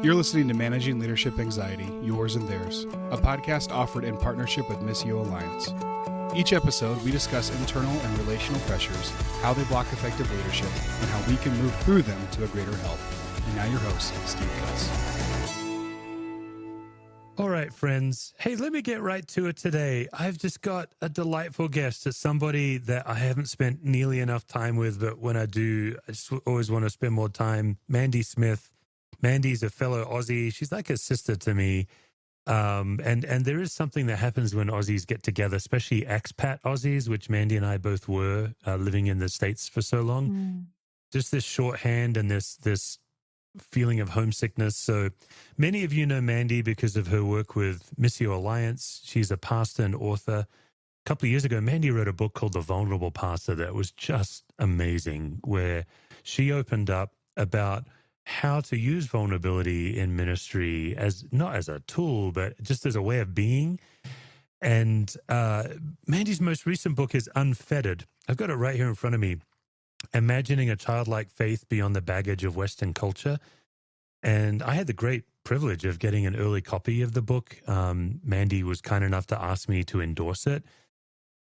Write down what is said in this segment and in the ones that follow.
You're listening to Managing Leadership Anxiety, Yours and Theirs, a podcast offered in partnership with Missio Alliance. Each episode, we discuss internal and relational pressures, how they block effective leadership, and how we can move through them to a greater health. And now your host, Steve Cuss. All right, friends. Hey, let me get right to it today. I've just got a delightful guest. It's somebody that I haven't spent nearly enough time with, but when I do, I just always want to spend more time. Mandy Smith. Mandy's a fellow Aussie. She's like a sister to me. And there is something that happens when Aussies get together, especially expat Aussies, which Mandy and I both were living in the States for so long. Just this shorthand and this feeling of homesickness. So many of you know Mandy because of her work with Missio Alliance. She's a pastor and author. A couple of years ago, Mandy wrote a book called The Vulnerable Pastor that was just amazing, where she opened up about how to use vulnerability in ministry as not as a tool, but just as a way of being. And Mandy's most recent book is Unfettered. I've got it right here in front of me. Imagining a childlike faith beyond the baggage of Western culture. And I had the great privilege of getting an early copy of the book. Mandy was kind enough to ask me to endorse it.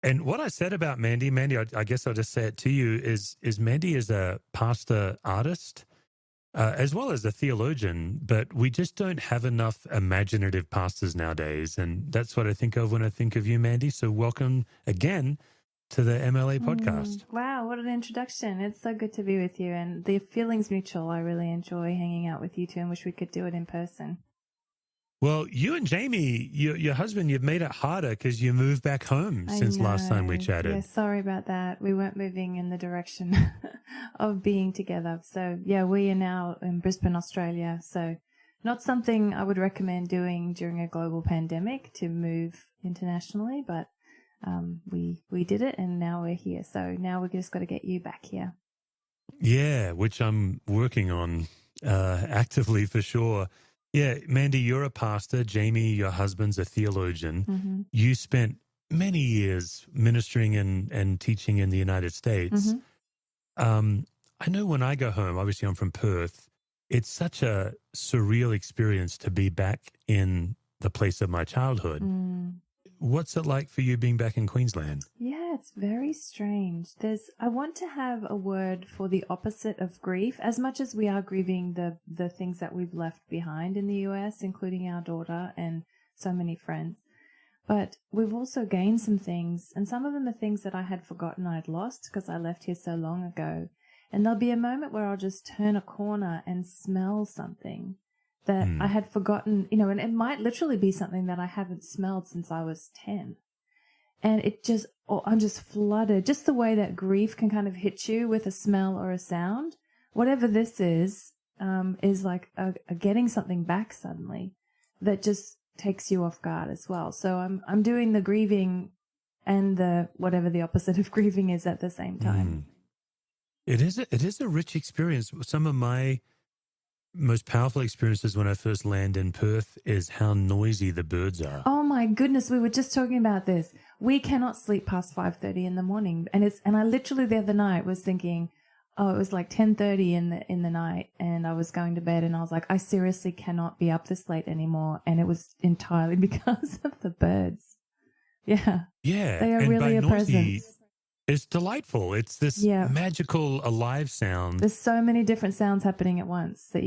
And what I said about Mandy, I guess I'll just say it to you, is Mandy is a pastor artist, as well as a theologian, but we just don't have enough imaginative pastors nowadays. And that's what I think of when I think of you, Mandy. So welcome again to the MLA podcast. Wow, what an introduction. It's so good to be with you. And the feeling's mutual. I really enjoy hanging out with you two and wish we could do it in person. Well, you and Jamie, your husband, you've made it harder because you moved back home since last time we chatted. Yeah, sorry about that. We weren't moving in the direction of being together. So, yeah, we are now in Brisbane, Australia. So not something I would recommend doing during a global pandemic to move internationally, but we did it and now we're here. So now we've just got to get you back here. Yeah, which I'm working on actively for sure. Yeah, Mandy, you're a pastor. Jamie, your husband's a theologian. Mm-hmm. You spent many years ministering and teaching in the United States. Mm-hmm. I know when I go home, obviously I'm from Perth, it's such a surreal experience to be back in the place of my childhood. What's it like for you being back in Queensland? Yeah, it's very strange. I want to have a word for the opposite of grief. As much as we are grieving the things that we've left behind in the US, including our daughter and so many friends. But we've also gained some things, and some of them are things that I had forgotten I'd lost because I left here so long ago. And there'll be a moment where I'll just turn a corner and smell something that I had forgotten, and it might literally be something that I haven't smelled since I was 10. And I'm just flooded. Just the way that grief can kind of hit you with a smell or a sound. Whatever this is like a getting something back suddenly that just takes you off guard as well. So I'm doing the grieving and the whatever the opposite of grieving is at the same time. It is a rich experience. Some of my most powerful experiences when I first land in Perth is how noisy the birds are. Oh my goodness, we were just talking about this. We cannot sleep past 5:30 in the morning, and I literally the other night was thinking, it was like 10:30 in the night, and I was going to bed, and I was like, I seriously cannot be up this late anymore, and it was entirely because of the birds. Yeah, they are really a presence. It's delightful. It's this magical, alive sound. There's so many different sounds happening at once that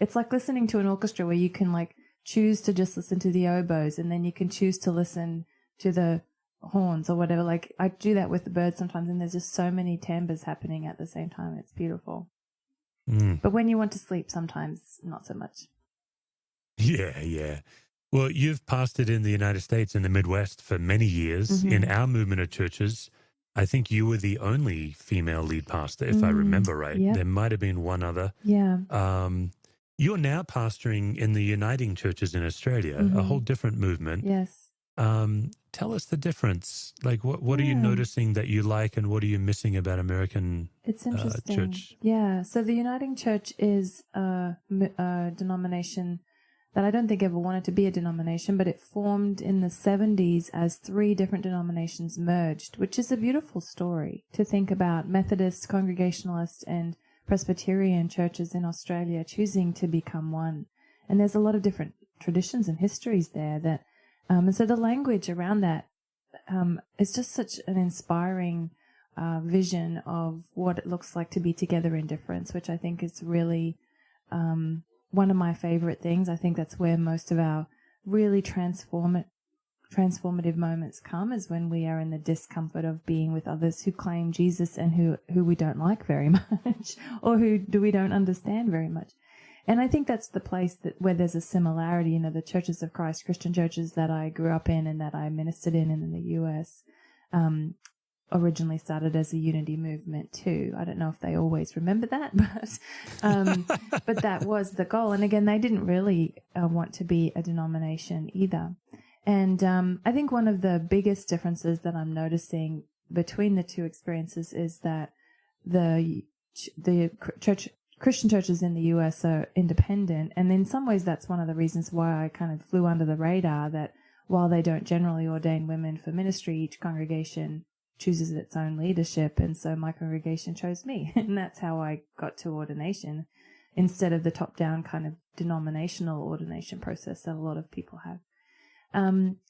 it's like listening to an orchestra where you can like choose to just listen to the oboes and then you can choose to listen to the horns or whatever. Like I do that with the birds sometimes and there's just so many timbres happening at the same time. It's beautiful. But when you want to sleep, sometimes not so much. Yeah. Well, you've pastored in the United States in the Midwest for many years. In our movement of churches, I think you were the only female lead pastor, if I remember right. Yep. There might have been one other. Yeah. You're now pastoring in the Uniting Churches in Australia, a whole different movement. Yes. Tell us the difference. Like, what are you noticing that you like and what are you missing about American It's interesting. church? Yeah. So the Uniting Church is a denomination that I don't think ever wanted to be a denomination, but it formed in the 70s as 3 different denominations merged, which is a beautiful story to think about: Methodist, Congregationalist, and Presbyterian churches in Australia choosing to become one. And there's a lot of different traditions and histories there that, and so the language around that is just such an inspiring vision of what it looks like to be together in difference, which I think is really one of my favorite things. I think that's where most of our really transformative moments come, is when we are in the discomfort of being with others who claim Jesus and who we don't like very much, or we don't understand very much. And I think that's the place where there's a similarity. The Churches of Christ, Christian churches that I grew up in and that I ministered in the US, originally started as a unity movement too. I don't know if they always remember that, but that was the goal. And again, they didn't really want to be a denomination either. And I think one of the biggest differences that I'm noticing between the two experiences is that the Christian churches in the US are independent, and in some ways that's one of the reasons why I kind of flew under the radar, that while they don't generally ordain women for ministry, each congregation chooses its own leadership, and so my congregation chose me, and that's how I got to ordination, instead of the top-down kind of denominational ordination process that a lot of people have.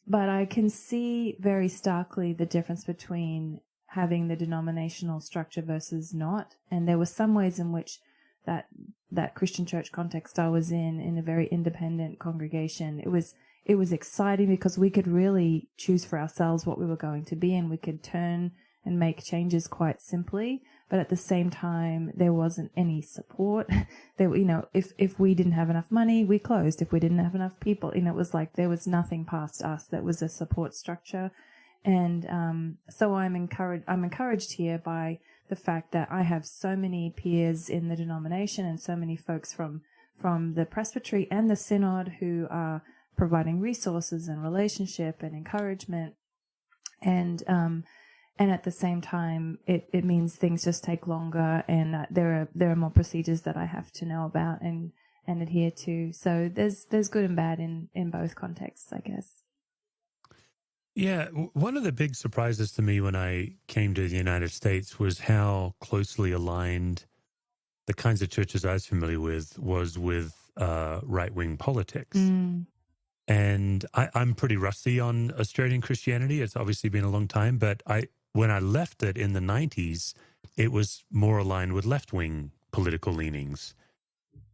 But I can see very starkly the difference between having the denominational structure versus not, and there were some ways in which that Christian church context I was in a very independent congregation, it was exciting because we could really choose for ourselves what we were going to be, and we could turn and make changes quite simply. But at the same time, there wasn't any support. If we didn't have enough money, we closed. If we didn't have enough people, it was like there was nothing past us that was a support structure. And so I'm encouraged here by the fact that I have so many peers in the denomination and so many folks from the presbytery and the synod who are providing resources and relationship and encouragement. And at the same time, it means things just take longer, and there are more procedures that I have to know about and adhere to. So there's good and bad in both contexts, I guess. Yeah, one of the big surprises to me when I came to the United States was how closely aligned the kinds of churches I was familiar with was with right-wing politics. Mm. And I'm pretty rusty on Australian Christianity. It's obviously been a long time, but when I left it in the 90s, it was more aligned with left-wing political leanings.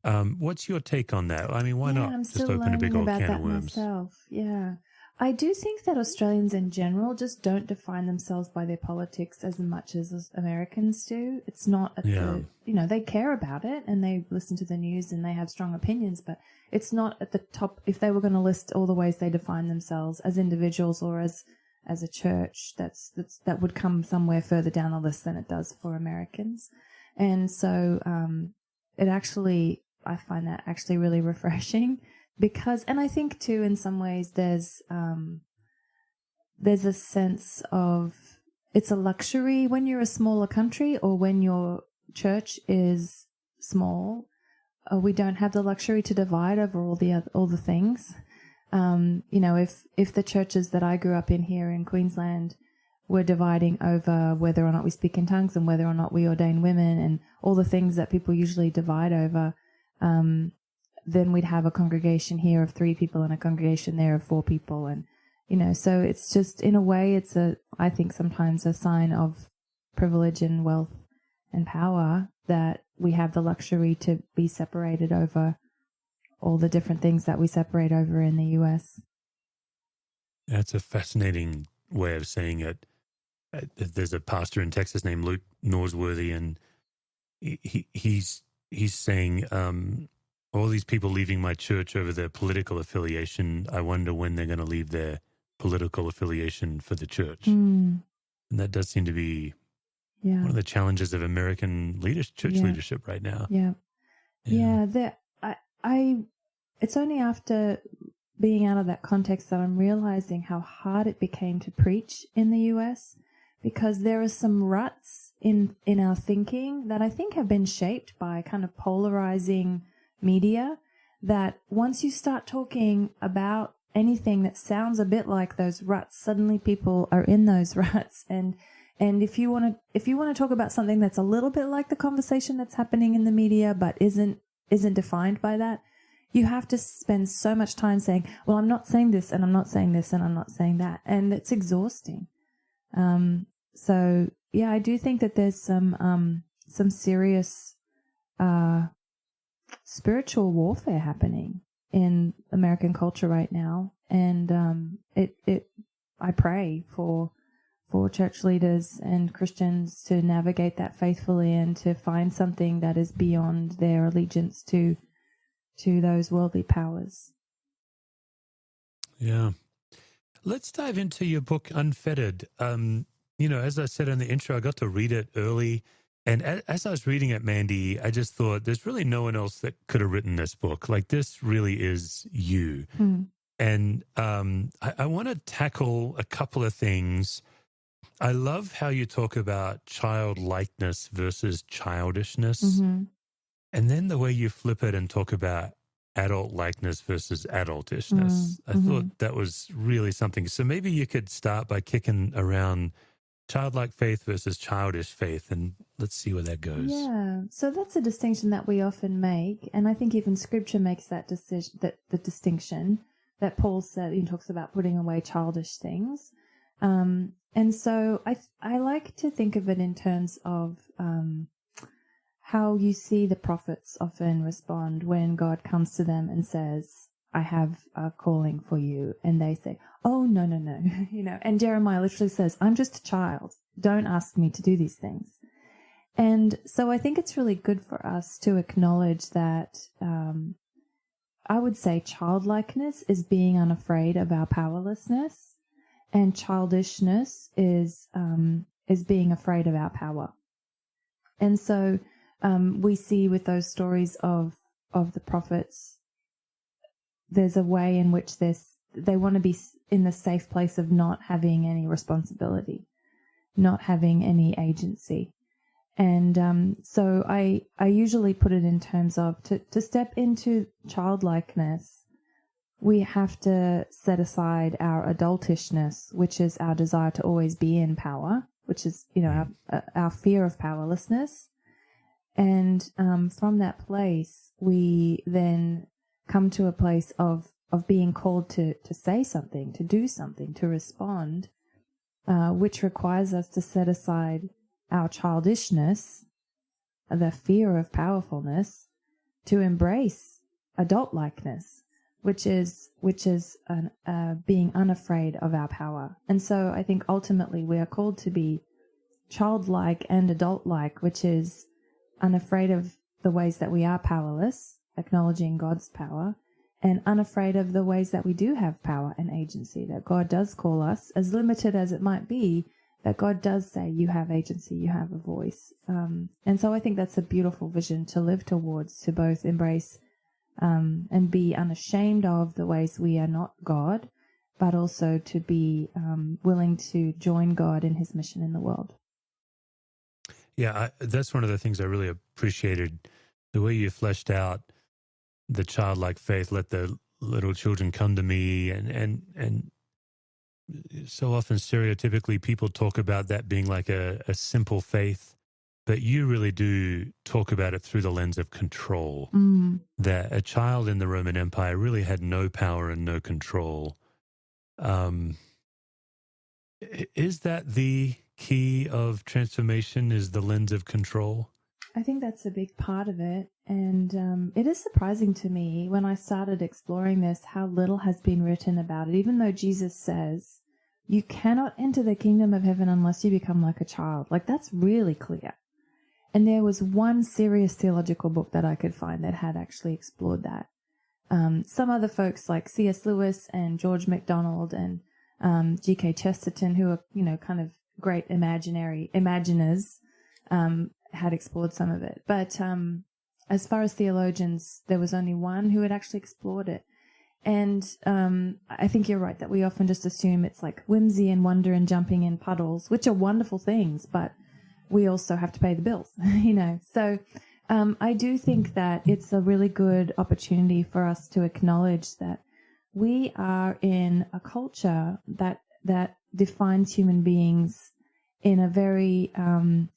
What's your take on that? I mean, why not just open a big old can of worms? Myself. Yeah. I do think that Australians in general just don't define themselves by their politics as much as Americans do. It's not they care about it and they listen to the news and they have strong opinions, but it's not at the top. If they were going to list all the ways they define themselves as individuals or as a church, that would come somewhere further down the list than it does for Americans. And so I find that actually really refreshing. Because, and I think too, in some ways, there's a sense of it's a luxury when you're a smaller country or when your church is small. We don't have the luxury to divide over all the things. If the churches that I grew up in here in Queensland were dividing over whether or not we speak in tongues and whether or not we ordain women and all the things that people usually divide over, then we'd have a congregation here of 3 people and a congregation there of 4 people. And, so it's just, in a way, I think sometimes a sign of privilege and wealth and power that we have the luxury to be separated over all the different things that we separate over in the US. That's a fascinating way of saying it. There's a pastor in Texas named Luke Norsworthy, and he's saying, all these people leaving my church over their political affiliation, I wonder when they're going to leave their political affiliation for the church. Mm. And that does seem to be one of the challenges of American church leadership right now. It's only after being out of that context that I'm realizing how hard it became to preach in the US, because there are some ruts in our thinking that I think have been shaped by kind of polarizing media, that once you start talking about anything that sounds a bit like those ruts, suddenly people are in those ruts, and And if you want to talk about something that's a little bit like the conversation that's happening in the media, but isn't defined by that, you have to spend so much time saying, well, I'm not saying this, and I'm not saying this, and I'm not saying that. And it's exhausting. So yeah, I do think that there's some serious spiritual warfare happening in American culture right now. And I pray for church leaders and Christians to navigate that faithfully and to find something that is beyond their allegiance to those worldly powers. Yeah. Let's dive into your book, Unfettered. As I said in the intro, I got to read it early. And as I was reading it, Mandy, I just thought there's really no one else that could have written this book. Like, this really is you. And I want to tackle a couple of things. I love how you talk about childlikeness versus childishness. Mm-hmm. And then the way you flip it and talk about adult likeness versus adultishness. I thought that was really something. So maybe you could start by kicking around childlike faith versus childish faith, and let's see where that goes. Yeah, so that's a distinction that we often make, and I think even Scripture makes that decision, that the distinction that Paul said. He talks about putting away childish things, and so I like to think of it in terms of how you see the prophets often respond when God comes to them and says, I have a calling for you. And they say, oh, no. And Jeremiah literally says, I'm just a child. Don't ask me to do these things. And so I think it's really good for us to acknowledge that I would say childlikeness is being unafraid of our powerlessness, and childishness is being afraid of our power. And so we see with those stories of the prophets, there's a way in which they want to be in the safe place of not having any responsibility, not having any agency. And so I usually put it in terms of to step into childlikeness, we have to set aside our adultishness, which is our desire to always be in power, which is, our fear of powerlessness. And from that place, we then come to a place of being called to say something, to do something, to respond, which requires us to set aside our childishness, the fear of powerfulness, to embrace adult-likeness, which is being unafraid of our power. And so I think ultimately we are called to be childlike and adult-like, which is unafraid of the ways that we are powerless, acknowledging God's power, and unafraid of the ways that we do have power and agency, that God does call us, as limited as it might be, that God does say you have agency, you have a voice. And so I think that's a beautiful vision to live towards, to both embrace and be unashamed of the ways we are not God, but also to be willing to join God in his mission in the world. Yeah, that's one of the things I really appreciated, the way you fleshed out the childlike faith, let the little children come to me, and so often stereotypically people talk about that being like a simple faith, but you really do talk about it through the lens of control, that a child in the Roman Empire really had no power and no control. Is that the key of transformation, is the lens of control? I think that's a big part of it. And it is surprising to me when I started exploring this, how little has been written about it, even though Jesus says, you cannot enter the kingdom of heaven unless you become like a child. Like, that's really clear. And there was one serious theological book that I could find that had actually explored that. Some other folks like C.S. Lewis and George MacDonald and G.K. Chesterton, who are, kind of great imaginers, had explored some of it. But as far as theologians, there was only one who had actually explored it. And I think you're right that we often just assume it's like whimsy and wonder and jumping in puddles, which are wonderful things, but we also have to pay the bills, So I do think that it's a really good opportunity for us to acknowledge that we are in a culture that defines human beings in a very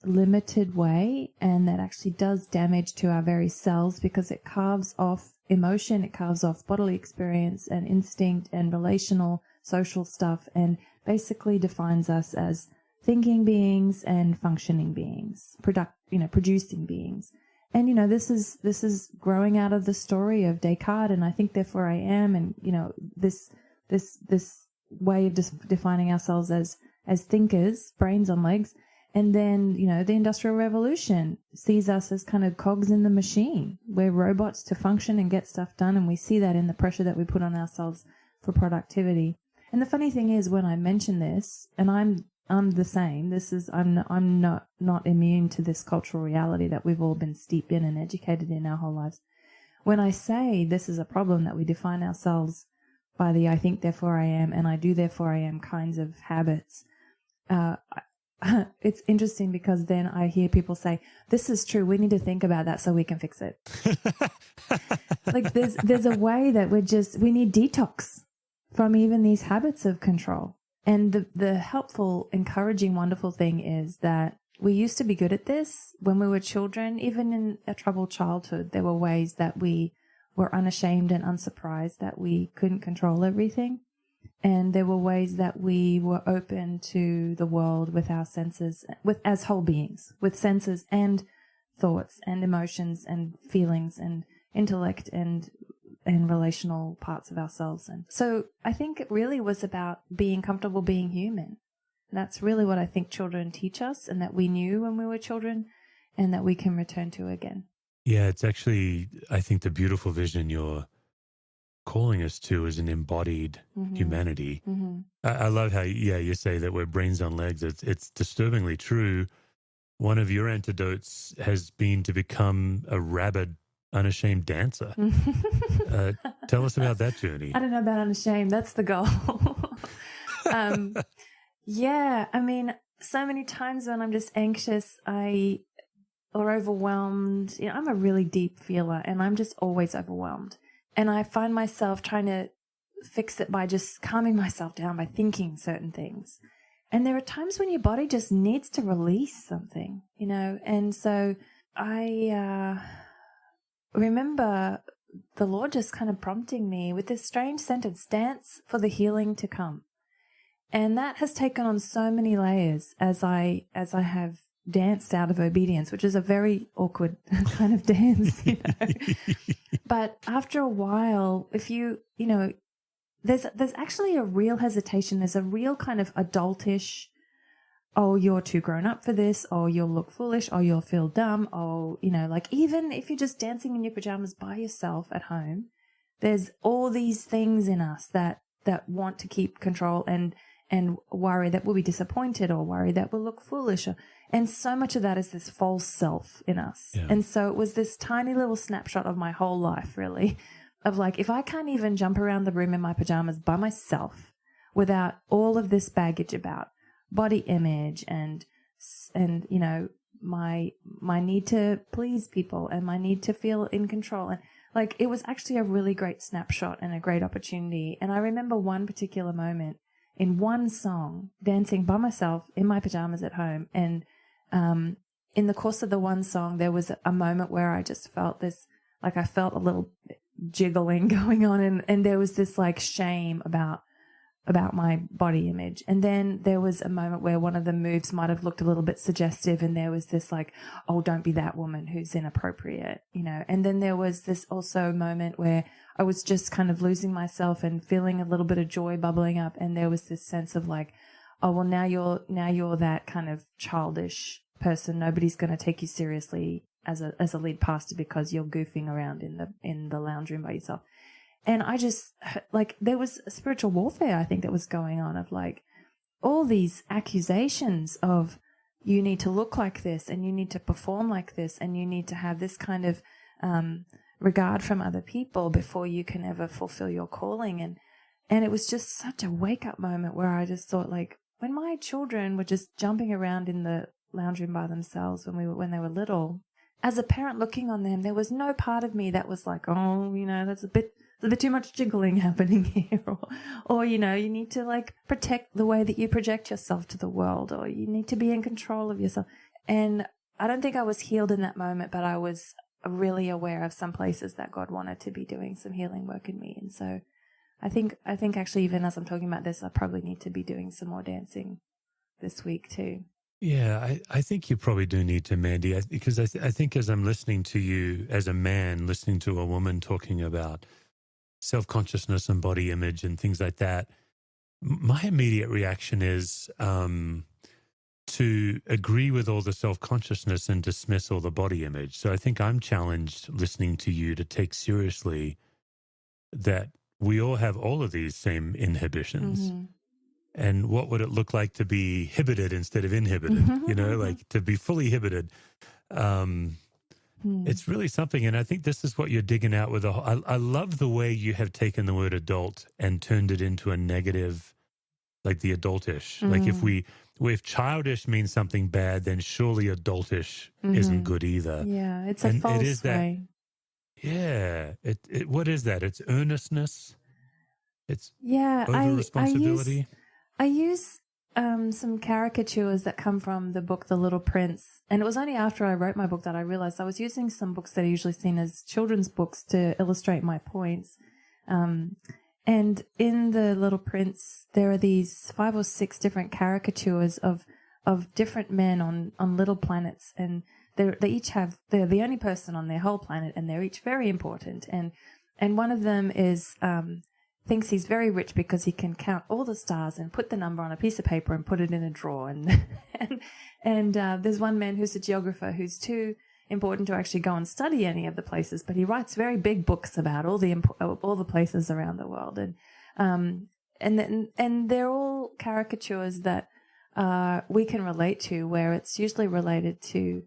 limited way, and that actually does damage to our very cells because it carves off emotion, it carves off bodily experience and instinct and relational social stuff, and basically defines us as thinking beings and functioning beings, producing beings. And, this is growing out of the story of Descartes and I think therefore I am. And, this way of defining ourselves as thinkers, brains on legs. And then, the Industrial Revolution sees us as kind of cogs in the machine. We're robots to function and get stuff done. And we see that in the pressure that we put on ourselves for productivity. And the funny thing is, when I mention this, and I'm the same. I'm not immune to this cultural reality that we've all been steeped in and educated in our whole lives. When I say this is a problem, that we define ourselves by the I think therefore I am and I do therefore I am kinds of habits, it's interesting because then I hear people say, this is true, we need to think about that so we can fix it. Like there's a way that we need detox from even these habits of control. And the helpful, encouraging, wonderful thing is that we used to be good at this when we were children. Even in a troubled childhood, there were ways that we were unashamed and unsurprised that we couldn't control everything. And there were ways that we were open to the world with our senses, as whole beings, with senses and thoughts and emotions and feelings and intellect and relational parts of ourselves. And so I think it really was about being comfortable being human. That's really what I think children teach us, and that we knew when we were children and that we can return to again. Yeah, it's actually, I think, the beautiful vision you're calling us to is an embodied humanity. Mm-hmm. I love how, you say that we're brains on legs. It's disturbingly true. One of your antidotes has been to become a rabid, unashamed dancer. Tell us about that journey. I don't know about unashamed. That's the goal. Yeah, I mean, so many times when I'm just anxious or overwhelmed, I'm a really deep feeler and I'm just always overwhelmed. And I find myself trying to fix it by just calming myself down by thinking certain things. And there are times when your body just needs to release something, And so I remember the Lord just kind of prompting me with this strange sentence, dance for the healing to come. And that has taken on so many layers as I have danced out of obedience, which is a very awkward kind of dance, But after a while, if there's actually a real hesitation. There's a real kind of adultish, oh, you're too grown up for this, or you'll look foolish, or you'll feel dumb, or, like even if you're just dancing in your pajamas by yourself at home, there's all these things in us that want to keep control and worry that we'll be disappointed or worry that we'll look foolish. And so much of that is this false self in us. Yeah. And so it was this tiny little snapshot of my whole life, really, of like, if I can't even jump around the room in my pajamas by myself without all of this baggage about body image and my need to please people and my need to feel in control. And like, it was actually a really great snapshot and a great opportunity. And I remember one particular moment in one song, dancing by myself in my pajamas at home. And in the course of the one song, there was a moment where I just felt this, like I felt a little jiggling going on. And there was this like shame about my body image. And then there was a moment where one of the moves might have looked a little bit suggestive. And there was this like, oh, don't be that woman who's inappropriate, And then there was this also moment where I was just kind of losing myself and feeling a little bit of joy bubbling up. And there was this sense of like, oh, well, now you're that kind of childish person. Nobody's going to take you seriously as a lead pastor because you're goofing around in the lounge room by yourself. And I just, like, there was a spiritual warfare, I think, that was going on of like all these accusations of you need to look like this and you need to perform like this and you need to have this kind of regard from other people before you can ever fulfill your calling. And it was just such a wake-up moment where I just thought, like, when my children were just jumping around in the lounge room by themselves when they were little, as a parent looking on them, there was no part of me that was like, oh, that's a bit too much jiggling happening here. Or, you need to like protect the way that you project yourself to the world, or you need to be in control of yourself. And I don't think I was healed in that moment, but I was really aware of some places that God wanted to be doing some healing work in me. And so I think actually, even as I'm talking about this, I probably need to be doing some more dancing this week too. Yeah, I think you probably do need to, Mandy, because I think as I'm listening to you as a man, listening to a woman talking about self-consciousness and body image and things like that, my immediate reaction is to agree with all the self-consciousness and dismiss all the body image. So I think I'm challenged listening to you to take seriously that we all have all of these same inhibitions. Mm-hmm. And what would it look like to be inhibited instead of inhibited? Like to be fully inhibited. It's really something. And I think this is what you're digging out with. I love the way you have taken the word adult and turned it into a negative, like the adultish. Like if childish means something bad, then surely adultish isn't good either. Yeah, it's a false way. Yeah. What is that? It's earnestness. It's over responsibility. I use some caricatures that come from the book The Little Prince. And it was only after I wrote my book that I realized I was using some books that are usually seen as children's books to illustrate my points. And in The Little Prince, there are these 5 or 6 different caricatures of different men on little planets. And they're the only person on their whole planet, and they're each very important. And one of them is thinks he's very rich because he can count all the stars and put the number on a piece of paper and put it in a drawer. And there's one man who's a geographer who's too important to actually go and study any of the places, but he writes very big books about all the places around the world. And they're all caricatures that we can relate to, where it's usually related to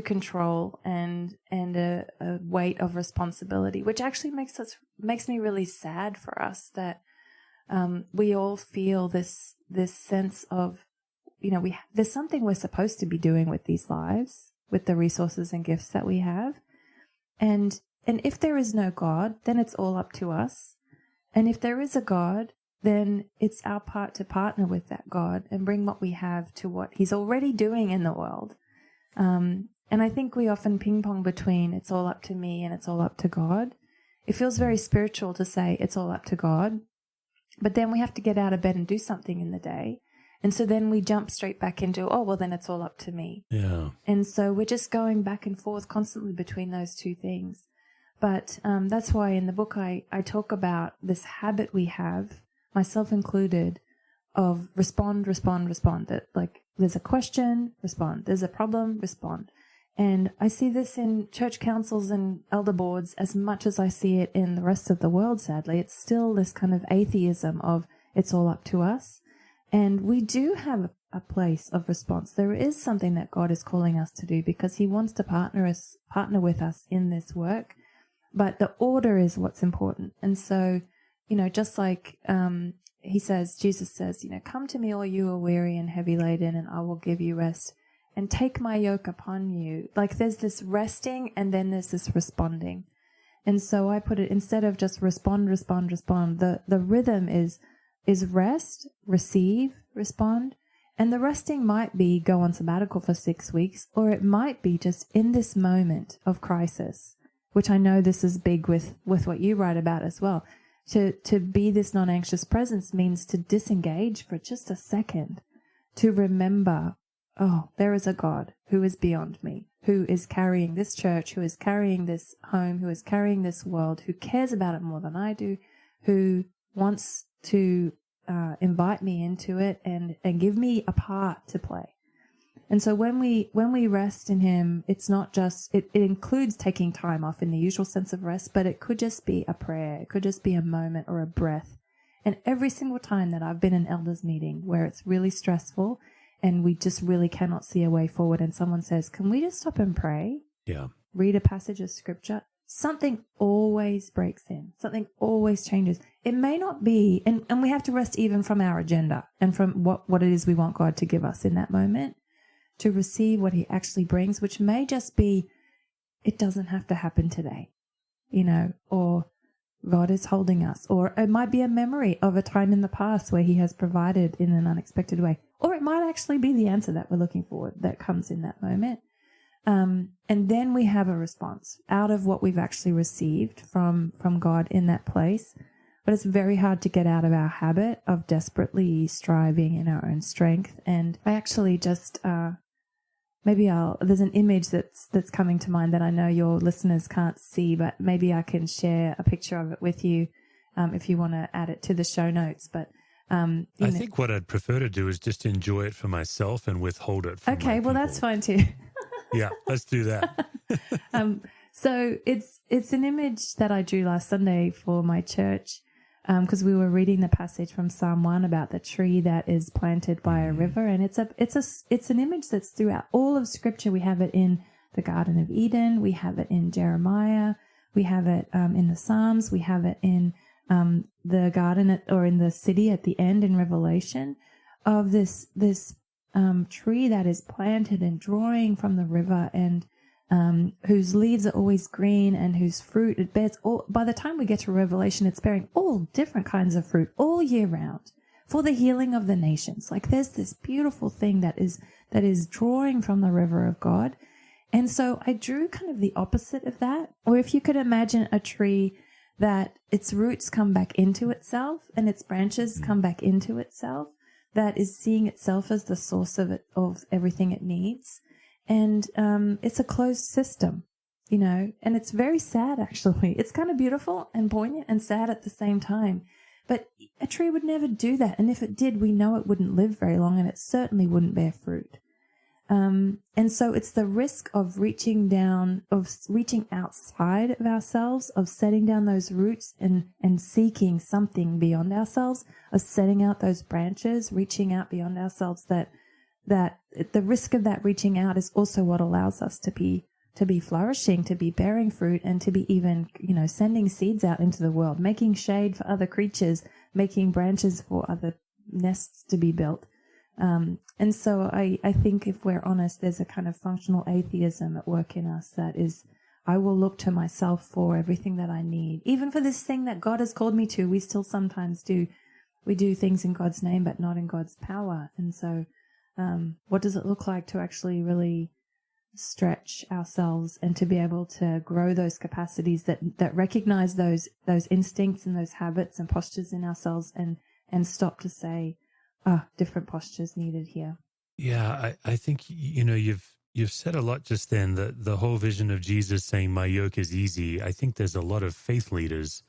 control and a weight of responsibility, which actually makes me really sad for us that we all feel this sense of, there's something we're supposed to be doing with these lives, with the resources and gifts that we have. And if there is no God, then it's all up to us. And if there is a God, then it's our part to partner with that God and bring what we have to what he's already doing in the world. And I think we often ping pong between it's all up to me and it's all up to God. It feels very spiritual to say it's all up to God, but then we have to get out of bed and do something in the day. And so then we jump straight back into, oh, well, then it's all up to me. Yeah. And so we're just going back and forth constantly between those two things. But that's why in the book I talk about this habit we have, myself included, of respond. That like there's a question, respond. There's a problem, respond. And I see this in church councils and elder boards as much as I see it in the rest of the world, sadly. It's still this kind of atheism of it's all up to us. And we do have a place of response. There is something that God is calling us to do because he wants to partner with us in this work. But the order is what's important. And so, just like Jesus says, come to me all you who are weary and heavy laden, and I will give you rest. And take my yoke upon you. Like there's this resting and then there's this responding. And so I put it, instead of just respond, the rhythm is rest, receive, respond. And the resting might be go on sabbatical for 6 weeks, or it might be just in this moment of crisis, which I know this is big with what you write about as well. To be this non-anxious presence means to disengage for just a second, to remember, oh, there is a God who is beyond me, who is carrying this church, who is carrying this home, who is carrying this world, who cares about it more than I do, who wants to invite me into it and give me a part to play. And so when we rest in him, it's not just, it includes taking time off in the usual sense of rest, but it could just be a prayer. It could just be a moment or a breath. And every single time that I've been in elders meeting where it's really stressful and we just really cannot see a way forward, and someone says, can we just stop and pray? Yeah. Read a passage of scripture. Something always breaks in. Something always changes. It may not be, and we have to rest even from our agenda and from what it is we want God to give us in that moment, to receive what he actually brings, which may just be it doesn't have to happen today, or God is holding us, or it might be a memory of a time in the past where he has provided in an unexpected way, or it might actually be the answer that we're looking for that comes in that moment. And then we have a response out of what we've actually received from God in that place. But it's very hard to get out of our habit of desperately striving in our own strength. And I actually just, there's an image that's coming to mind that I know your listeners can't see, but maybe I can share a picture of it with you if you want to add it to the show notes. But I think what I'd prefer to do is just enjoy it for myself and withhold it from okay, my well, people. that's fine too. Yeah, let's do that. So it's an image that I drew last Sunday for my church because we were reading the passage from Psalm 1 about the tree that is planted by a river, and it's an image that's throughout all of Scripture. We have it in the Garden of Eden, we have it in Jeremiah, we have it in the Psalms, we have it in the garden or in the city at the end in Revelation, of this tree that is planted and drawing from the river, and whose leaves are always green and whose fruit it bears. By the time we get to Revelation, it's bearing all different kinds of fruit all year round for the healing of the nations. Like there's this beautiful thing that is drawing from the river of God. And so I drew kind of the opposite of that, or if you could imagine a tree that its roots come back into itself and its branches come back into itself, that is seeing itself as the source of everything it needs. And it's a closed system, and it's very sad, actually. It's kind of beautiful and poignant and sad at the same time. But a tree would never do that. And if it did, we know it wouldn't live very long, and it certainly wouldn't bear fruit. And so it's the risk of reaching outside of ourselves, of setting down those roots and seeking something beyond ourselves, of setting out those branches, reaching out beyond ourselves, that the risk of that reaching out is also what allows us to be flourishing, to be bearing fruit, and to be even, sending seeds out into the world, making shade for other creatures, making branches for other nests to be built. And so I think if we're honest, there's a kind of functional atheism at work in us that is, I will look to myself for everything that I need. Even for this thing that God has called me to, we still sometimes do. We do things in God's name, but not in God's power. And so what does it look like to actually really stretch ourselves and to be able to grow those capacities that recognize those instincts and those habits and postures in ourselves and stop to say, different postures needed here. Yeah, I think, you've said a lot just then, the whole vision of Jesus saying, my yoke is easy. I think there's a lot of faith leaders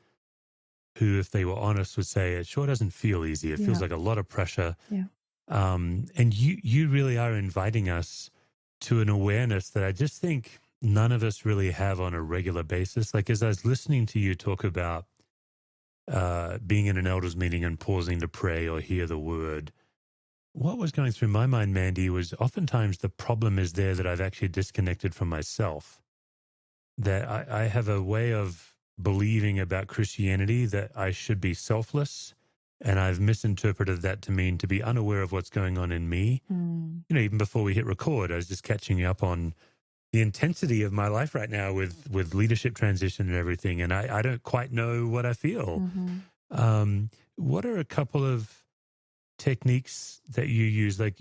who, if they were honest, would say it sure doesn't feel easy. It feels like a lot of pressure. Yeah. And you really are inviting us to an awareness that I just think none of us really have on a regular basis. Like as I was listening to you talk about being in an elders meeting and pausing to pray or hear the word, what was going through my mind, Mandy, was oftentimes the problem is there that I've actually disconnected from myself. That I have a way of believing about Christianity that I should be selfless, and I've misinterpreted that to mean to be unaware of what's going on in me. Even before we hit record, I was just catching up on the intensity of my life right now with leadership transition and everything, and I don't quite know what I feel. Mm-hmm. What are a couple of techniques that you use? Like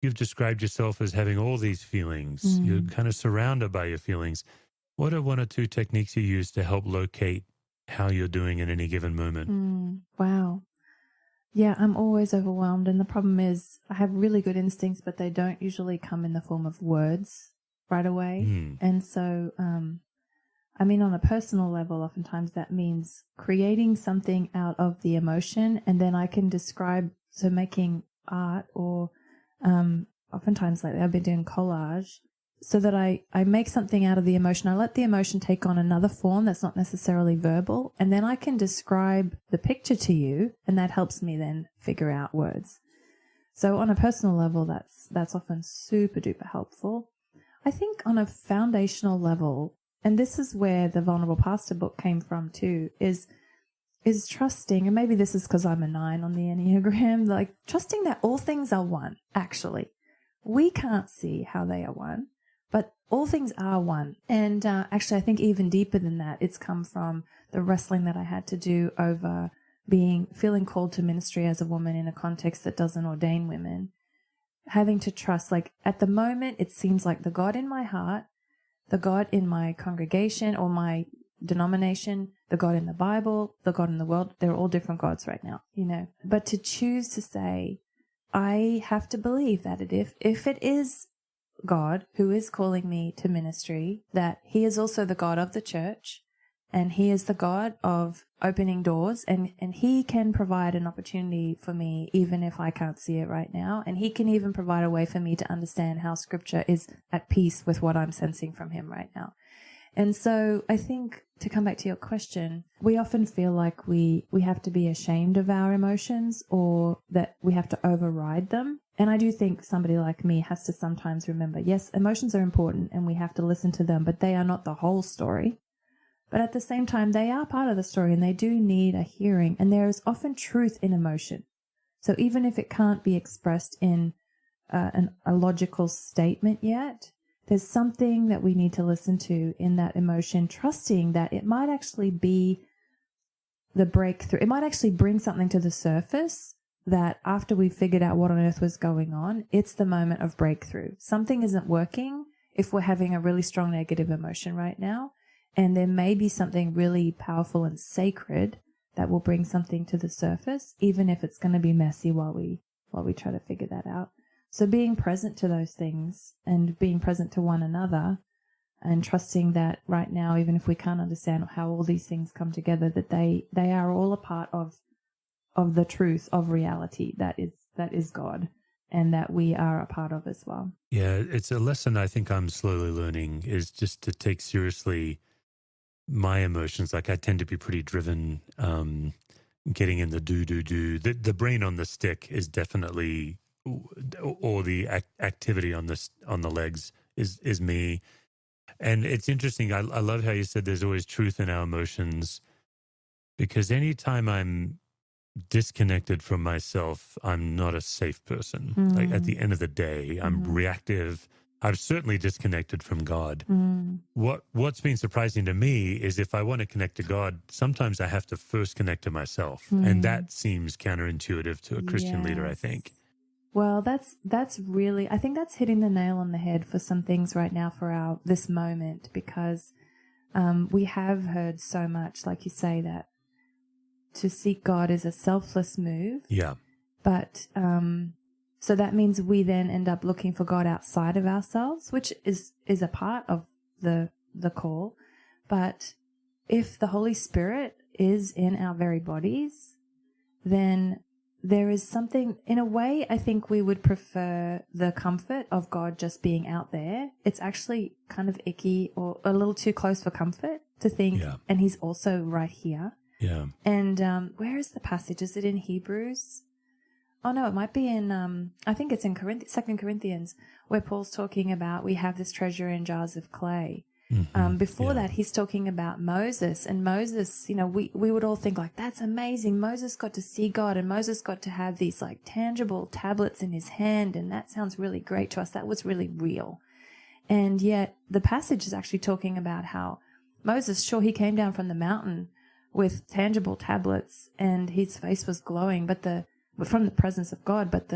you've described yourself as having all these feelings. You're kind of surrounded by your feelings. What are one or two techniques you use to help locate how you're doing in any given moment? Wow. Yeah, I'm always overwhelmed. And the problem is I have really good instincts, but they don't usually come in the form of words right away. And so, on a personal level, oftentimes that means creating something out of the emotion, and then I can describe, so making art or oftentimes lately I've been doing collage, so that I make something out of the emotion. I let the emotion take on another form that's not necessarily verbal, and then I can describe the picture to you, and that helps me then figure out words. So on a personal level, that's often super duper helpful. I think on a foundational level, and this is where the Vulnerable Pastor book came from too, is trusting, and maybe this is because I'm a 9 on the Enneagram, like trusting that all things are one, actually. We can't see how they are one. But all things are one. And actually, I think even deeper than that, it's come from the wrestling that I had to do over feeling called to ministry as a woman in a context that doesn't ordain women. Having to trust, like at the moment, it seems like the God in my heart, the God in my congregation or my denomination, the God in the Bible, the God in the world, they're all different gods right now, But to choose to say, I have to believe that if it is God who is calling me to ministry, that he is also the God of the church, and he is the God of opening doors, and he can provide an opportunity for me even if I can't see it right now, and he can even provide a way for me to understand how scripture is at peace with what I'm sensing from him right now. And so I think, to come back to your question, we often feel like we have to be ashamed of our emotions, or that we have to override them. And I do think somebody like me has to sometimes remember, yes, emotions are important and we have to listen to them, but they are not the whole story. But at the same time, they are part of the story and they do need a hearing. And there is often truth in emotion. So even if it can't be expressed in a logical statement yet, there's something that we need to listen to in that emotion, trusting that it might actually be the breakthrough. It might actually bring something to the surface that after we figured out what on earth was going on, it's the moment of breakthrough. Something isn't working if we're having a really strong negative emotion right now. And there may be something really powerful and sacred that will bring something to the surface, even if it's going to be messy while we try to figure that out. So being present to those things and being present to one another and trusting that right now, even if we can't understand how all these things come together, that they are all a part of the truth of reality that is God, and that we are a part of as well. Yeah, it's a lesson I think I'm slowly learning, is just to take seriously my emotions. Like, I tend to be pretty driven, getting in the do. The brain on the stick is definitely, or the activity on the legs is me. And it's interesting. I love how you said there's always truth in our emotions, because anytime I'm disconnected from myself, I'm not a safe person. Like, at the end of the day, I'm reactive. I'm certainly disconnected from God. What's been surprising to me is, if I want to connect to God, sometimes I have to first connect to myself. And that seems counterintuitive to a Christian leader, I think. Well, that's really, I think that's hitting the nail on the head for some things right now for this moment, because we have heard so much, like you say, that to seek God is a selfless move. Yeah. But so that means we then end up looking for God outside of ourselves, which is a part of the call. But if the Holy Spirit is in our very bodies, then there is something, in a way, I think we would prefer the comfort of God just being out there. It's actually kind of icky or a little too close for comfort to think, and he's also right here. Yeah. And where is the passage? Is it in Hebrews? Oh, no, it might be in, I think it's in 2 Corinthians, where Paul's talking about we have this treasure in jars of clay. Before that, he's talking about Moses. And Moses, we would all think, like, that's amazing. Moses got to see God, and Moses got to have these like tangible tablets in his hand. And that sounds really great to us. That was really real. And yet the passage is actually talking about how Moses, sure, he came down from the mountain with tangible tablets and his face was glowing, from the presence of God, but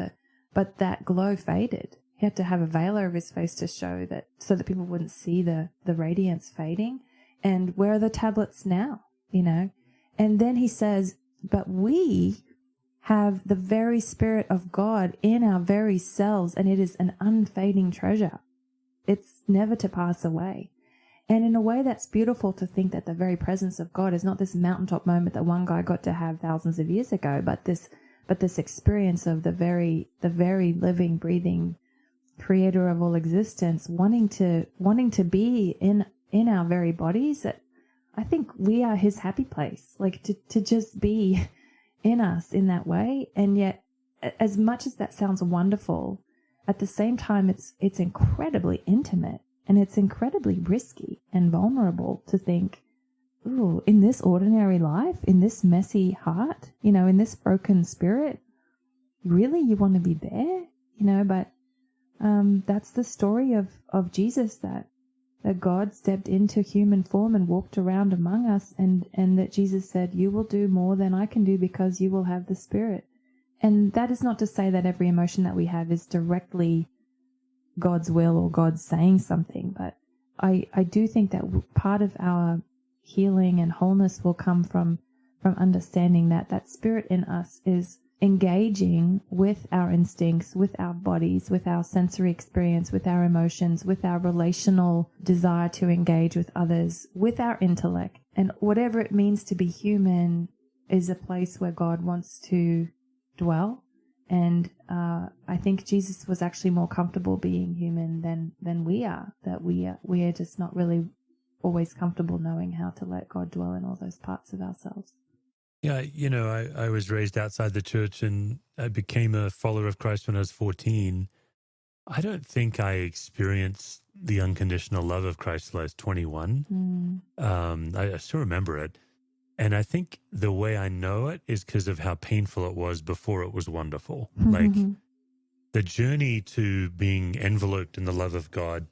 that glow faded. He had to have a veil over his face to show that, so that people wouldn't see the radiance fading. And where are the tablets now? And then he says, but we have the very Spirit of God in our very selves, and it is an unfading treasure. It's never to pass away. And in a way, that's beautiful to think that the very presence of God is not this mountaintop moment that one guy got to have thousands of years ago, but this experience of the very living, breathing creator of all existence wanting to be in our very bodies. That I think we are his happy place, like to just be in us in that way. And yet, as much as that sounds wonderful, at the same time, it's incredibly intimate, and it's incredibly risky and vulnerable to think, ooh, in this ordinary life, in this messy heart, in this broken spirit, really, you want to be there? But that's the story of Jesus, that God stepped into human form and walked around among us, and that Jesus said, you will do more than I can do because you will have the Spirit. And that is not to say that every emotion that we have is directly God's will or God saying something, but I do think that part of our healing and wholeness will come from understanding that Spirit in us is engaging with our instincts, with our bodies, with our sensory experience, with our emotions, with our relational desire to engage with others, with our intellect. And whatever it means to be human is a place where God wants to dwell. And I think Jesus was actually more comfortable being human than we are, that we are just not really always comfortable knowing how to let God dwell in all those parts of ourselves. Yeah, I was raised outside the church, and I became a follower of Christ when I was 14. I don't think I experienced the unconditional love of Christ till I was 21. I still remember it. And I think the way I know it is because of how painful it was before it was wonderful. Like the journey to being enveloped in the love of God,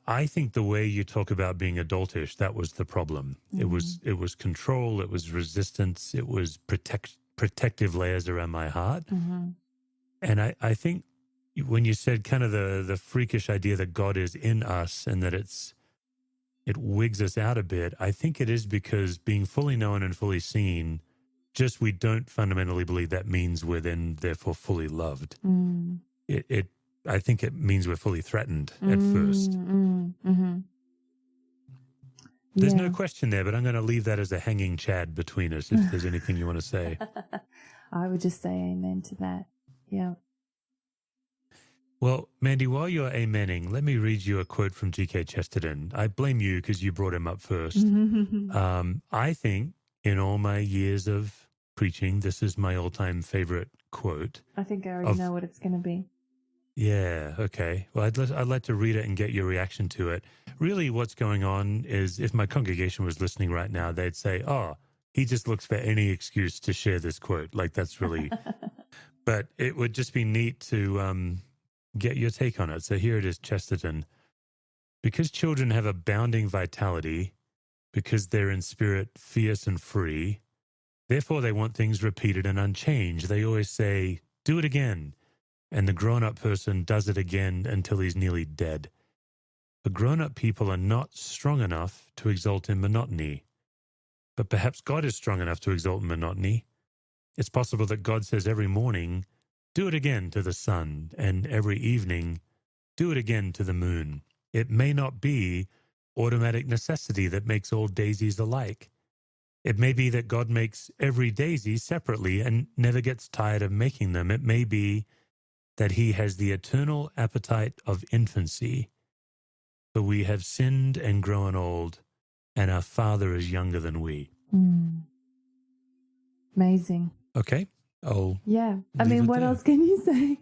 I think the way you talk about being adultish, that was the problem. It was control, it was resistance, it was protective layers around my heart. And I think when you said kind of the freakish idea that God is in us and that it wigs us out a bit, I think it is because being fully known and fully seen, just we don't fundamentally believe that means we're then therefore fully loved. I think it means we're fully threatened at first. There's no question there, but I'm going to leave that as a hanging chad between us if there's anything you want to say. I would just say amen to that. Yeah. Well, Mandy, while you're amening, let me read you a quote from G.K. Chesterton. I blame you because you brought him up first. I think in all my years of preaching, this is my all-time favorite quote. I think I already know what it's going to be. Yeah, okay. Well, I'd like to read it and get your reaction to it. Really what's going on is if my congregation was listening right now, they'd say, oh, he just looks for any excuse to share this quote. Like that's really... But it would just be neat to... get your take on it. So here it is, Chesterton. Because children have a bounding vitality, because they're in spirit fierce and free, therefore they want things repeated and unchanged. They always say, do it again. And the grown-up person does it again until he's nearly dead. The grown-up people are not strong enough to exult in monotony. But perhaps God is strong enough to exult in monotony. It's possible that God says every morning, do it again to the sun, and every evening, do it again to the moon. It may not be automatic necessity that makes all daisies alike. It may be that God makes every daisy separately and never gets tired of making them. It may be that he has the eternal appetite of infancy. For we have sinned and grown old, and our Father is younger than we. Amazing. Okay. Yeah. I mean, what else can you say?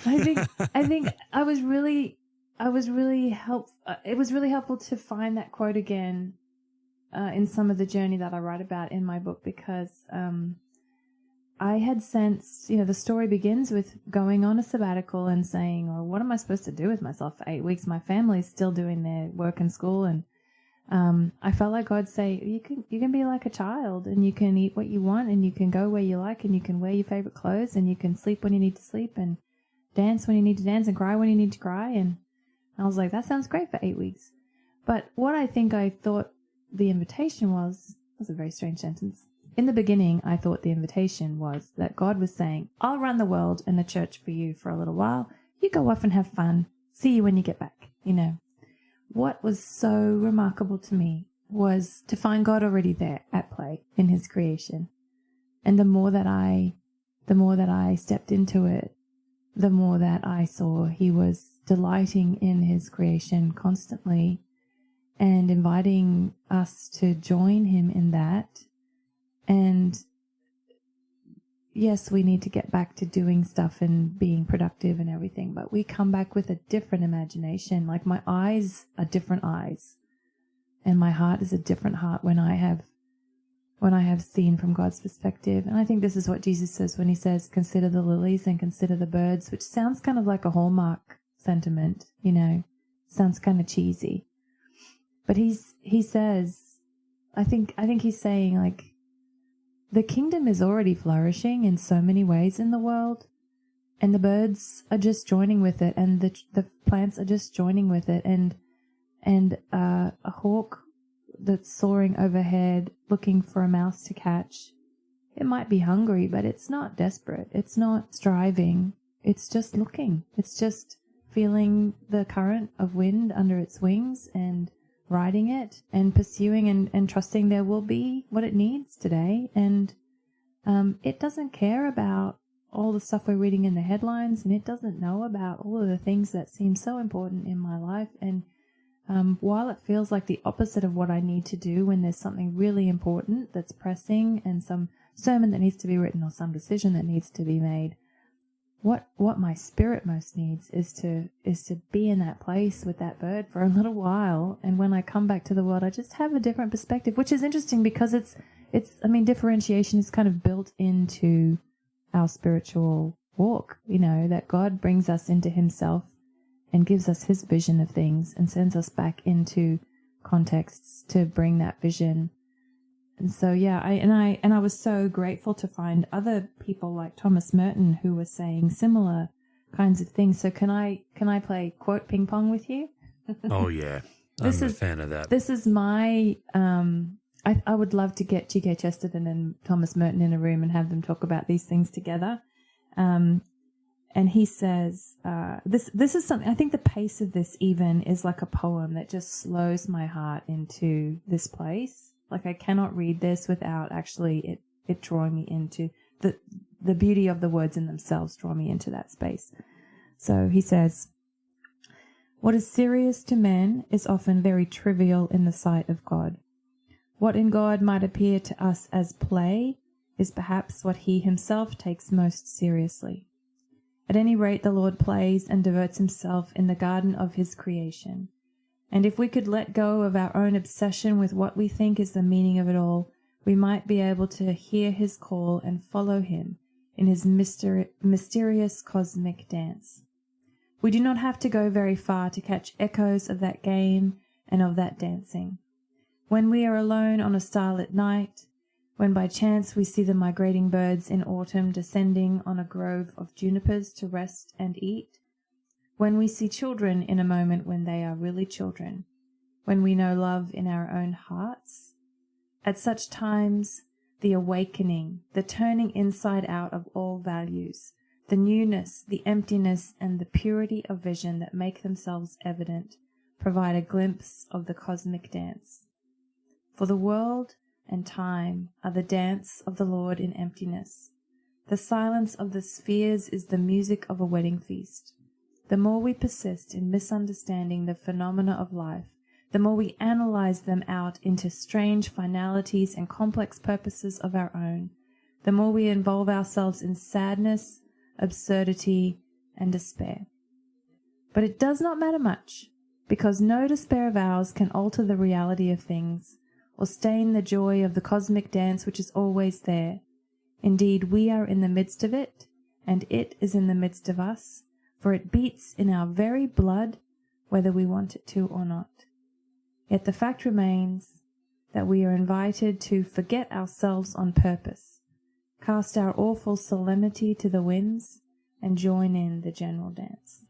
I think I was really helpful. It was really helpful to find that quote again in some of the journey that I write about in my book, because I had sensed, the story begins with going on a sabbatical and saying, well, what am I supposed to do with myself for 8 weeks? My family's still doing their work and school, and I felt like God say, you can be like a child, and you can eat what you want, and you can go where you like, and you can wear your favorite clothes, and you can sleep when you need to sleep, and dance when you need to dance, and cry when you need to cry. And I was like, that sounds great for 8 weeks. But what I think I thought the invitation was a very strange sentence. In the beginning, I thought the invitation was that God was saying, I'll run the world and the church for you for a little while. You go off and have fun. See you when you get back, What was so remarkable to me was to find God already there at play in his creation. And the more that I stepped into it, the more that I saw he was delighting in his creation constantly and inviting us to join him in that. And yes, we need to get back to doing stuff and being productive and everything, but we come back with a different imagination. Like my eyes are different eyes, and my heart is a different heart when I have when I have seen from God's perspective. And I think this is what Jesus says when he says, consider the lilies and consider the birds, which sounds kind of like a Hallmark sentiment, you know, sounds kind of cheesy. But he says, I think he's saying, like, the kingdom is already flourishing in so many ways in the world, and the birds are just joining with it, and the plants are just joining with it, and a hawk that's soaring overhead looking for a mouse to catch, it might be hungry, but it's not desperate. It's not striving. It's just looking. It's just feeling the current of wind under its wings and riding it and pursuing and trusting there will be what it needs today. And it doesn't care about all the stuff we're reading in the headlines, and it doesn't know about all of the things that seem so important in my life. And while it feels like the opposite of what I need to do when there's something really important that's pressing and some sermon that needs to be written or some decision that needs to be made, what my spirit most needs is to be in that place with that bird for a little while. And when I come back to the world, I just have a different perspective, which is interesting because differentiation is kind of built into our spiritual walk, you know, that God brings us into himself and gives us his vision of things and sends us back into contexts to bring that vision. And so, yeah, I was so grateful to find other people like Thomas Merton who were saying similar kinds of things. So can I play quote ping pong with you? Oh, yeah. I'm a fan of that. This is my, I would love to get G.K. Chesterton and Thomas Merton in a room and have them talk about these things together. And he says, this is something, I think the pace of this even is like a poem that just slows my heart into this place. Like I cannot read this without actually it drawing me into the beauty of the words in themselves, draw me into that space. So he says, what is serious to men is often very trivial in the sight of God. What in God might appear to us as play is perhaps what he himself takes most seriously. At any rate, the Lord plays and diverts himself in the garden of his creation. And if we could let go of our own obsession with what we think is the meaning of it all, we might be able to hear his call and follow him in his mysterious cosmic dance. We do not have to go very far to catch echoes of that game and of that dancing. When we are alone on a starlit night, when by chance we see the migrating birds in autumn descending on a grove of junipers to rest and eat, when we see children in a moment when they are really children, when we know love in our own hearts, at such times the awakening, the turning inside out of all values, the newness, the emptiness, and the purity of vision that make themselves evident, provide a glimpse of the cosmic dance. For the world and time are the dance of the Lord in emptiness. The silence of the spheres is the music of a wedding feast. The more we persist in misunderstanding the phenomena of life, the more we analyze them out into strange finalities and complex purposes of our own, the more we involve ourselves in sadness, absurdity, and despair. But it does not matter much, because no despair of ours can alter the reality of things, or stain the joy of the cosmic dance which is always there. Indeed, we are in the midst of it, and it is in the midst of us, for it beats in our very blood, whether we want it to or not. Yet the fact remains that we are invited to forget ourselves on purpose, cast our awful solemnity to the winds, and join in the general dance.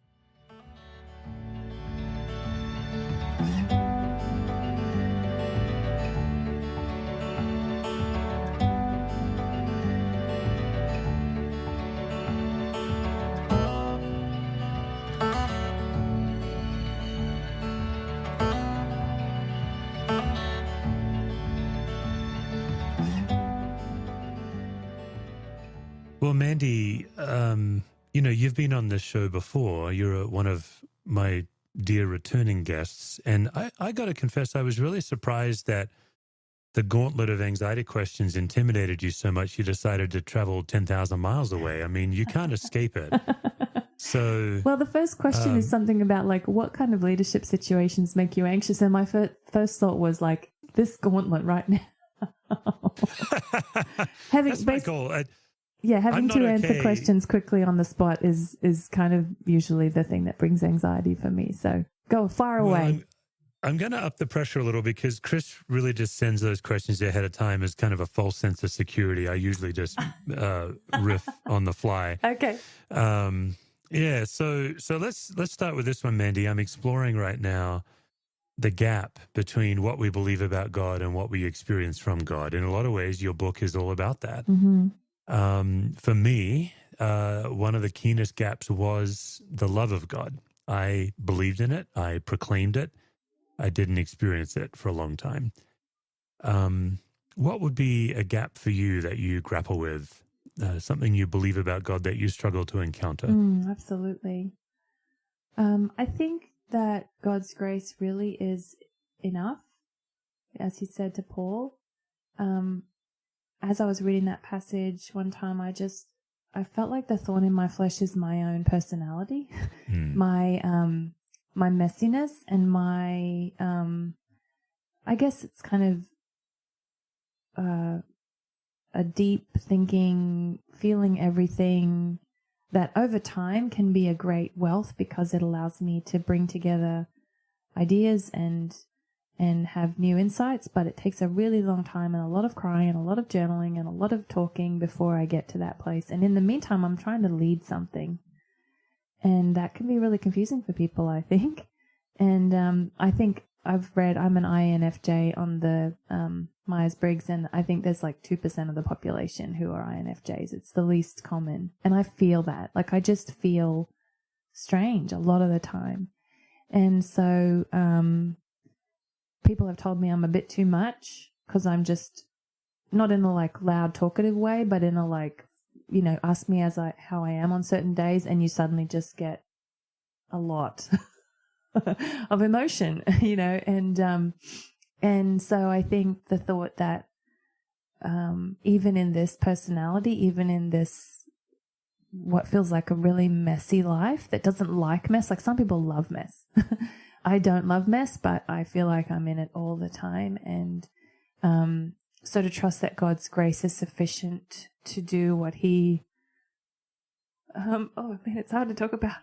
Well, Mandy, you've been on this show before. You're one of my dear returning guests. And I got to confess, I was really surprised that the gauntlet of anxiety questions intimidated you so much you decided to travel 10,000 miles away. I mean, you can't escape it. So, well, the first question is something about like, what kind of leadership situations make you anxious? And my first thought was like, this gauntlet right now. That's my goal. Having to answer questions quickly on the spot is kind of usually the thing that brings anxiety for me. So go far away. I'm going to up the pressure a little because Chris really just sends those questions ahead of time as kind of a false sense of security. I usually just riff on the fly. Okay. Yeah. So let's start with this one, Mandy. I'm exploring right now the gap between what we believe about God and what we experience from God. In a lot of ways, your book is all about that. Mm-hmm. For me, one of the keenest gaps was the love of God. I believed in it. I proclaimed it. I didn't experience it for a long time. What would be a gap for you that you grapple with, something you believe about God that you struggle to encounter? Absolutely. I think that God's grace really is enough, as he said to Paul. As I was reading that passage one time, I felt like the thorn in my flesh is my own personality, my messiness and my, I guess it's kind of a deep thinking, feeling everything that over time can be a great wealth because it allows me to bring together ideas and have new insights, but it takes a really long time and a lot of crying and a lot of journaling and a lot of talking before I get to that place. And in the meantime, I'm trying to lead something. And that can be really confusing for people, I think. And I think I've read, I'm an INFJ on the Myers-Briggs, and I think there's like 2% of the population who are INFJs. It's the least common. And I feel that. Like, I just feel strange a lot of the time. And so people have told me I'm a bit too much because I'm just not in a like loud talkative way, but in a like, you know, ask me how I am on certain days, and you suddenly just get a lot of emotion, you know, and so I think the thought that even in this personality, even in this what feels like a really messy life that doesn't like mess, like some people love mess. I don't love mess, but I feel like I'm in it all the time, and so to trust that God's grace is sufficient to do what he, it's hard to talk about,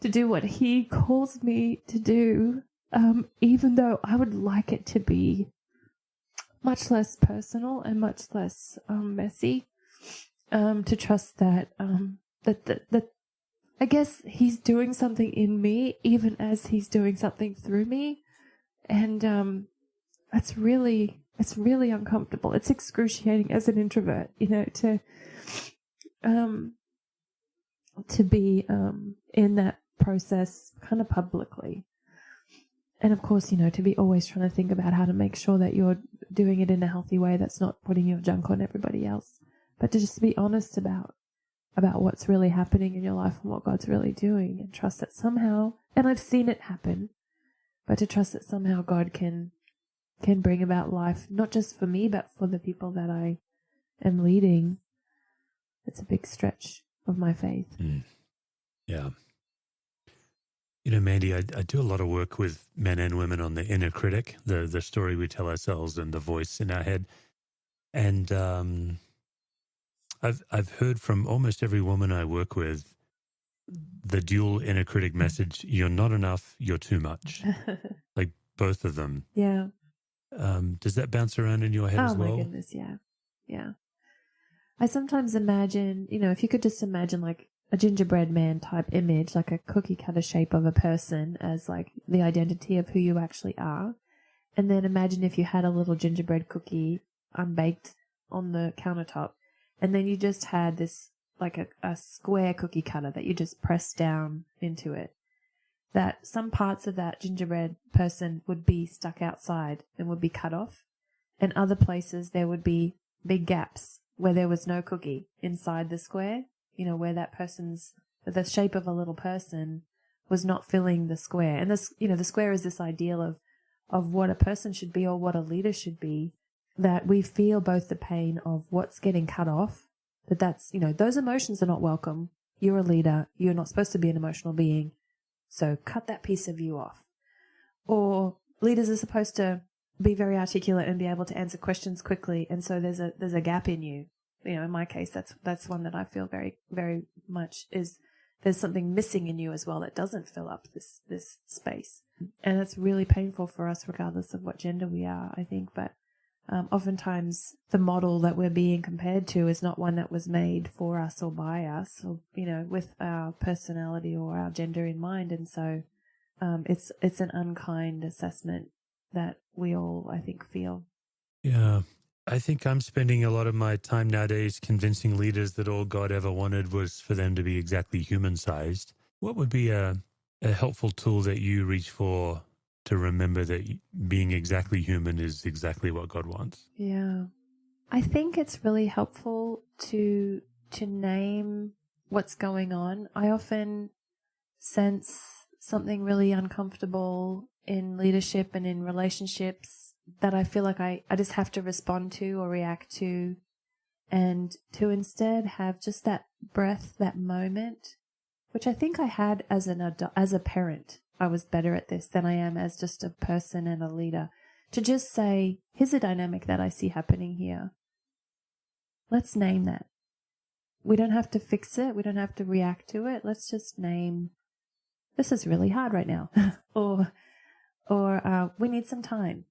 to do what he calls me to do, even though I would like it to be much less personal and much less messy, to trust that, that I guess he's doing something in me, even as he's doing something through me. And it's really uncomfortable. It's excruciating as an introvert, you know, to be in that process kind of publicly. And of course, you know, to be always trying to think about how to make sure that you're doing it in a healthy way that's not putting your junk on everybody else, but to just be honest about what's really happening in your life and what God's really doing, and trust that somehow, and I've seen it happen, but to trust that somehow God can bring about life, not just for me, but for the people that I am leading. It's a big stretch of my faith. Yeah. You know, Mandy, I do a lot of work with men and women on the inner critic, the story we tell ourselves and the voice in our head. And I've heard from almost every woman I work with the dual inner critic message: you're not enough, you're too much. Like both of them. Yeah. Does that bounce around in your head as well? Oh my goodness, yeah. Yeah. I sometimes imagine, you know, if you could just imagine like a gingerbread man type image, like a cookie cutter shape of a person as like the identity of who you actually are. And then imagine if you had a little gingerbread cookie unbaked on the countertop, and then you just had this like a square cookie cutter that you just press down into it. That some parts of that gingerbread person would be stuck outside and would be cut off, and other places there would be big gaps where there was no cookie inside the square, you know, where the shape of a little person was not filling the square. And this, you know, the square is this ideal of what a person should be or what a leader should be, that we feel both the pain of what's getting cut off, that's, you know, those emotions are not welcome. You're a leader. You're not supposed to be an emotional being. So cut that piece of you off. Or leaders are supposed to be very articulate and be able to answer questions quickly. And so there's a gap in you. You know, in my case, that's one that I feel very, very much is there's something missing in you as well that doesn't fill up this space. And it's really painful for us regardless of what gender we are, I think. But oftentimes the model that we're being compared to is not one that was made for us or by us or, you know, with our personality or our gender in mind. And so it's an unkind assessment that we all, I think, feel. Yeah. I think I'm spending a lot of my time nowadays convincing leaders that all God ever wanted was for them to be exactly human-sized. What would be a helpful tool that you reach for to remember that being exactly human is exactly what God wants? Yeah. I think it's really helpful to name what's going on. I often sense something really uncomfortable in leadership and in relationships that I feel like I just have to respond to or react to, and to instead have just that breath, that moment, which I think I had as a parent. I was better at this than I am as just a person and a leader, to just say, here's a dynamic that I see happening here. Let's name that. We don't have to fix it. We don't have to react to it. Let's just name, this is really hard right now. or we need some time.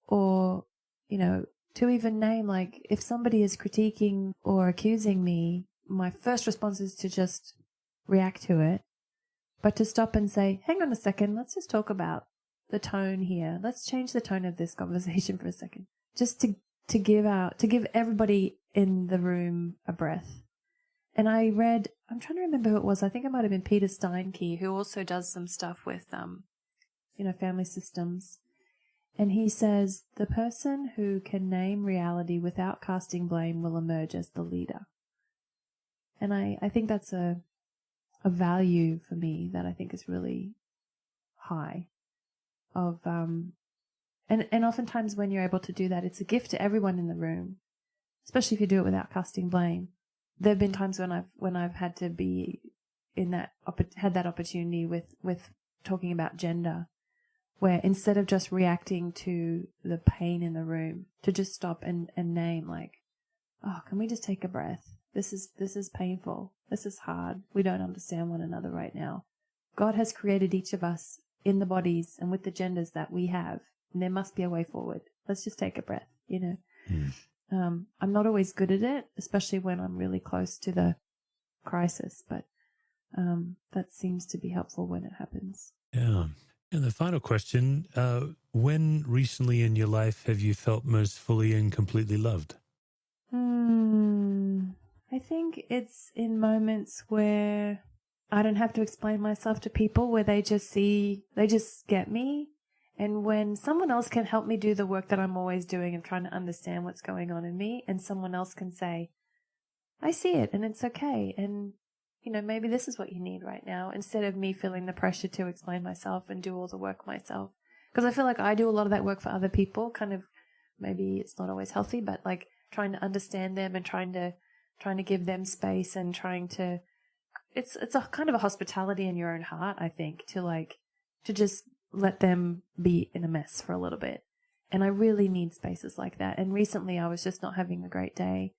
Or, you know, to even name, like, if somebody is critiquing or accusing me, my first response is to just react to it, but to stop and say, hang on a second, let's just talk about the tone here. Let's change the tone of this conversation for a second. Just to give everybody in the room a breath. And I read, I'm trying to remember who it was. I think it might have been Peter Steinke, who also does some stuff with, family systems. And he says, the person who can name reality without casting blame will emerge as the leader. And I think that's a value for me that I think is really high. And oftentimes when you're able to do that, it's a gift to everyone in the room, especially if you do it without casting blame. There have been times when I've had to be had that opportunity with talking about gender, where instead of just reacting to the pain in the room, to just stop and name, like, oh, can we just take a breath? This is painful. This is hard. We don't understand one another right now. God has created each of us in the bodies and with the genders that we have, and there must be a way forward. Let's just take a breath, you know. I'm not always good at it, especially when I'm really close to the crisis, but that seems to be helpful when it happens. Yeah. And the final question, when recently in your life have you felt most fully and completely loved? I think it's in moments where I don't have to explain myself to people, where they just get me. And when someone else can help me do the work that I'm always doing and trying to understand what's going on in me, and someone else can say, I see it and it's okay. And, you know, maybe this is what you need right now, instead of me feeling the pressure to explain myself and do all the work myself. Because I feel like I do a lot of that work for other people, kind of, maybe it's not always healthy, but like trying to understand them and trying to give them space and it's a kind of a hospitality in your own heart, I think, to just let them be in a mess for a little bit. And I really need spaces like that. And recently I was just not having a great day.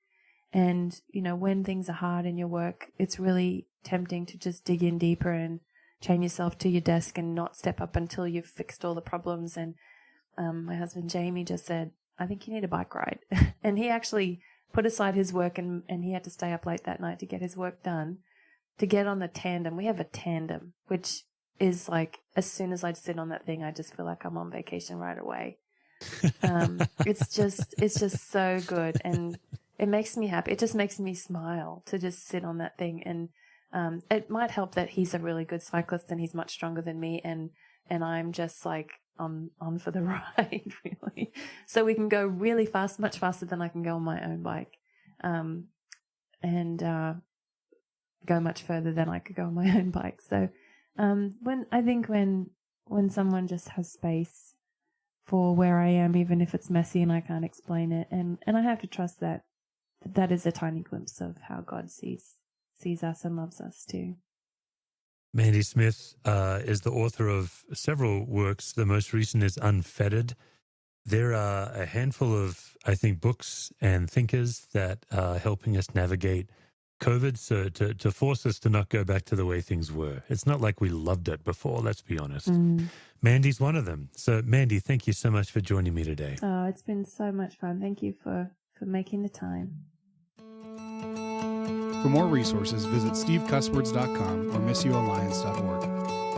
And, you know, when things are hard in your work, it's really tempting to just dig in deeper and chain yourself to your desk and not step up until you've fixed all the problems. And my husband, Jamie, just said, I think you need a bike ride. And he actually put aside his work and he had to stay up late that night to get his work done, to get on the tandem. We have a tandem, which is like, as soon as I sit on that thing, I just feel like I'm on vacation right away. It's just so good. And it makes me happy. It just makes me smile to just sit on that thing. And it might help that he's a really good cyclist and he's much stronger than me. And I'm just like on for the ride, really. So we can go really fast, much faster than I can go on my own bike. And go much further than I could go on my own bike. So when someone just has space for where I am, even if it's messy and I can't explain it, and I have to trust that is a tiny glimpse of how God sees us and loves us too. Mandy Smith is the author of several works. The most recent is Unfettered. there are a handful of, I think, books and thinkers that are helping us navigate COVID, so to force us to not go back to the way things were. It's not like we loved it before, let's be honest. Mandy's one of them. So, Mandy, thank you so much for joining me today. Oh, it's been so much fun. Thank you for making the time. For more resources, visit stevecusswords.com or missioalliance.org.